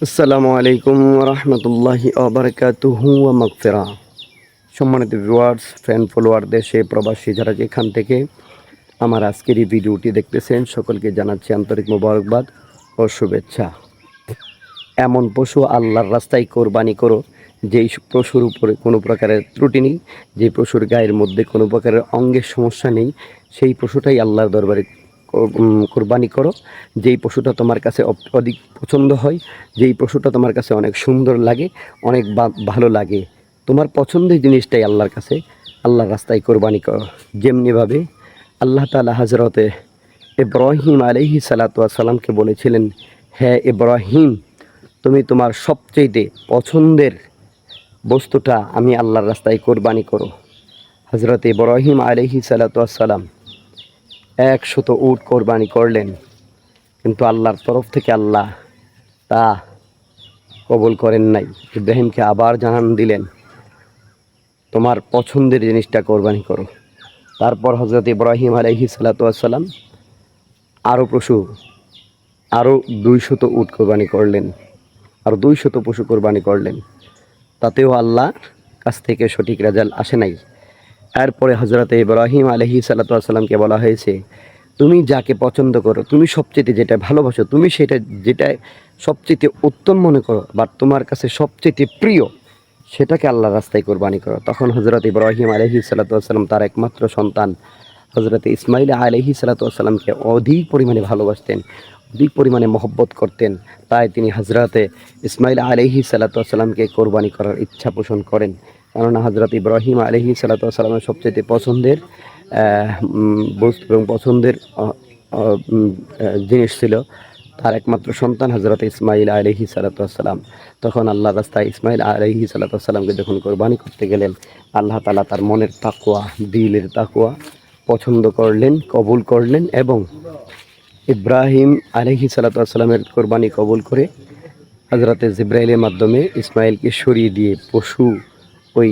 আসসালামু আলাইকুম রহমতুল্লাহি আবরকাতুহু ওয়া মাগফিরা। সম্মানিত ভিউয়ার্স, ফ্যান ফলোয়ার, দেশে প্রবাসী যারা যেখান থেকে আমার আজকের এই ভিডিওটি দেখতেছেন, সকলকে জানাচ্ছি আন্তরিক মোবারকবাদ ও শুভেচ্ছা। এমন পশু আল্লাহর রাস্তায় কোরবানি করো যেই পশুর উপরে কোনো প্রকারের ত্রুটি নেই, যে পশুর গায়ের মধ্যে কোনো প্রকারের অঙ্গের সমস্যা নেই, সেই পশুটাই আল্লাহর দরবারে কোরবানি করো। যেই পশুটা তোমার কাছে অধিক পছন্দ হয়, যেই পশুটা তোমার কাছে অনেক সুন্দর লাগে, অনেক ভালো লাগে, তোমার পছন্দের জিনিসটাই আল্লাহর কাছে আল্লাহর রাস্তায় কোরবানি করো। যেমনিভাবে আল্লাহ তাআলা হযরতে ইব্রাহিম আলাইহিস সালাতু ওয়াস সালামকে বলেছিলেন, হ্যাঁ ইব্রাহিম, তুমি তোমার সবচেয়ে পছন্দের বস্তুটা আমি আল্লাহর রাস্তায় কোরবানি করো। হযরত ইব্রাহিম আলাইহিস সালাতু ওয়াস সালাম 100 উট কোরবানি করলেন, কিন্তু আল্লাহর তরফ থেকে আল্লাহ তা কবুল করেন নাই। ইব্রাহিমকে আবার জানান দিলেন, তোমার পছন্দের জিনিসটা কোরবানি করো। তারপর হযরত ইব্রাহিম আলাইহিস সালাতু ওয়াস সালাম আরও 200 উট কোরবানি করলেন, আর 200 পশু কোরবানি করলেন, তাতেও আল্লাহর কাছ থেকে সঠিক রেজাল্ট আসে নাই। এরপরে হযরতে ইব্রাহিম আলাইহিস সালাতু ওয়াস সালামকে বলা হয়েছে, তুমি যাকে পছন্দ করো, তুমি সবচেয়ে যেটা ভালোবাসো, তুমি যেটা সবচেয়ে উত্তম মনে করো বা তোমার কাছে সবচেয়ে প্রিয়, সেটাকে আল্লাহর রাস্তায় কোরবানি করো। তখন হযরত ইব্রাহিম আলাইহিস সালাতু ওয়াস সালাম তার একমাত্র সন্তান হযরত ইসমাইল আলাইহিস সালাতু ওয়াস সালামকে অধিক পরিমাণে ভালোবাসতেন, অধিক পরিমাণে মহব্বত করতেন। তাই তিনি হযরতে ইসমাইল আলাইহিস সালাতু ওয়াস সালামকে কোরবানি করার ইচ্ছা পোষণ করেন। কেননা হযরত ইব্রাহিম আলাইহিস সালাতু ওয়াস সালামের সবচেয়ে পছন্দের বস্তু এবং পছন্দের জিনিস ছিল তার একমাত্র সন্তান হযরত ইসমাইল আলাইহিস সালাতু ওয়াস সালাম। তখন আল্লাহর রাস্তায় ইসমাইল আলাইহিস সালাতু ওয়াস সালামকে যখন কোরবানি করতে গেলেন, আল্লাহ তাআলা তার মনের তাকওয়া, দিলের তাকওয়া পছন্দ করলেন, কবুল করলেন, এবং ইব্রাহিম আলাইহিস সালাতু ওয়াস সালামের কোরবানি কবুল করে হযরতে জিবরাইলের মাধ্যমে ইসমাইলকে সরিয়ে দিয়ে পশু ওই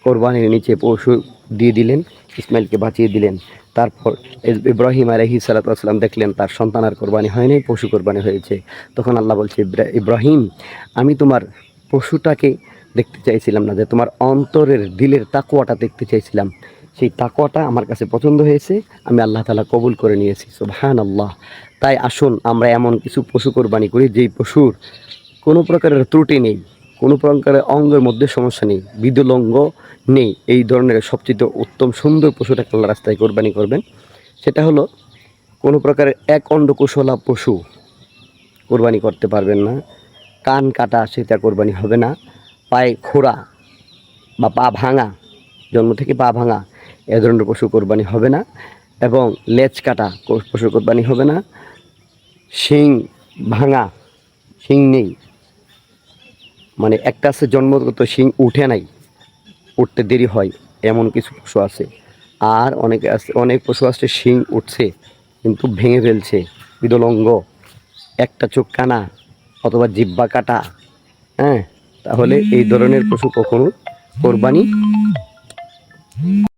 কোরবানির নিচে পশু দিয়ে দিলেন, ইসমাইলকে বাঁচিয়ে দিলেন। তারপর ইব্রাহিম আলাইহিস সালাতু ওয়াস সালাম দেখলেন তার সন্তান আর কোরবানি হয়নি, পশু কোরবানি হয়েছে। তখন আল্লাহ বলছে, ইব্রাহিম, আমি তোমার পশুটাকে দেখতে চাইছিলাম না, যে তোমার অন্তরের দিলের তাকওয়াটা দেখতে চাইছিলাম, সেই তাকওয়াটা আমার কাছে পছন্দ হয়েছে, আমি আল্লাহ তাআলা কবুল করে নিয়েছি। সুবহানাল্লাহ। তাই আসুন আমরা এমন কিছু পশু কোরবানি করি যেই পশুর কোনো প্রকারের ত্রুটি নেই, কোনো প্রকারের অঙ্গের মধ্যে সমস্যা নেই, বিদুলঙ্গ নেই। এই ধরনের সবচেয়ে উত্তম সুন্দর পশুটাকে আল্লাহ রাস্তায় কোরবানি করবেন। সেটা হলো, কোনো প্রকারের এক অন্ডকোষলা পশু কোরবানি করতে পারবেন না, কান কাটা সেটা কোরবানি হবে না, পায়ে খোঁড়া বা পা ভাঙা, জন্ম থেকে পা ভাঙা এ ধরনের পশু কোরবানি হবে না, এবং লেজ কাটা পশু কোরবানি হবে না, শিং ভাঙা, শিং নেই, মানে একটা আছে জন্মগত শিং উঠে নাই, উঠতে দেরি হয়, এমন কিছু পশু আছে। আর অনেক পশু আছে শিং উঠছে কিন্তু ভেঙে ফেলছে, বিদলঙ্গ, একটা চোখ কানা অথবা জিহ্বা কাটা। হ্যাঁ, তাহলে এই ধরনের পশু কখনো কোরবানি